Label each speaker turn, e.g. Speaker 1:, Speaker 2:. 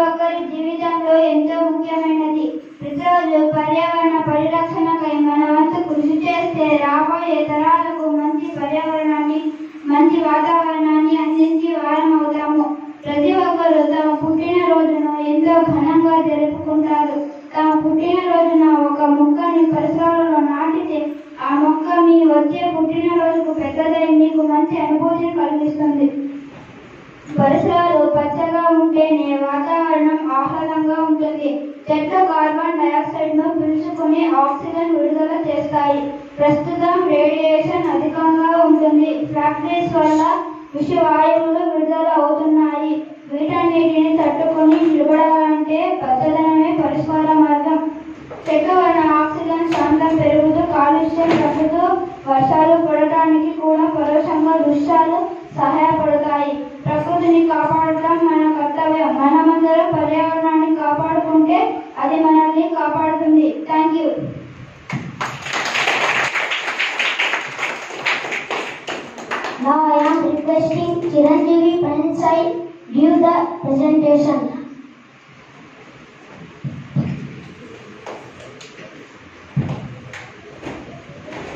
Speaker 1: ఒక్కరి జీవితంలో ఎంతో ముఖ్యమైనది. ప్రతిరోజు పర్యావరణ పరిరక్షణకై మన వంతు కృషి చేస్తే రాబోయే తరాలకు మంచి పర్యావరణాన్ని, మంచి వాతావరణాన్ని అందించి వారమవుతాము. ప్రతి ఒక్కరూ తమ పుట్టినరోజును ఎంతో ఘనంగా జరుపుకుంటారు. తమ పుట్టినరోజున ఒక మొక్కని పరిసరాలలో నాటితే ఆ మొక్క మీ వచ్చే పుట్టినరోజుకు పెద్దదై మీకు మంచి అనుభూతిని కలిగిస్తుంది. పరిసరాలు పచ్చగా ఉంటేనే వాతావరణం ఆహ్లాదంగా ఉంటుంది. చెట్లు కార్బన్ డయాక్సైడ్ ను పీల్చుకుని ఆక్సిజన్ విడుదల చేస్తాయి. ప్రస్తుతం రేడియేషన్ అధికంగా ఉంటుంది. ఫ్యాక్టరీస్ వల్ల విషవాయువులు విడుదల అవుతున్నాయి. వీటన్నిటిని తట్టుకొని నిలబడాలంటే పచ్చదనమే పరిష్కార మార్గం. చెట్ల వలన ఆక్సిజన్ శాతం పెరుగుతూ కాలుష్యం తగ్గుతూ వర్షాలు పడటానికి కూడా పరోక్షంగా వృక్షాలు సహాయపడతాయి. ప్రకృతిని కాపాడటం మన కర్తవ్యం. మనమందరం పర్యావరణాన్ని కాపాడుకుంటే అది మనల్ని కాపాడుతుంది. Thank you.
Speaker 2: Now I am requesting Chiranjeevi Pranjit give the presentation.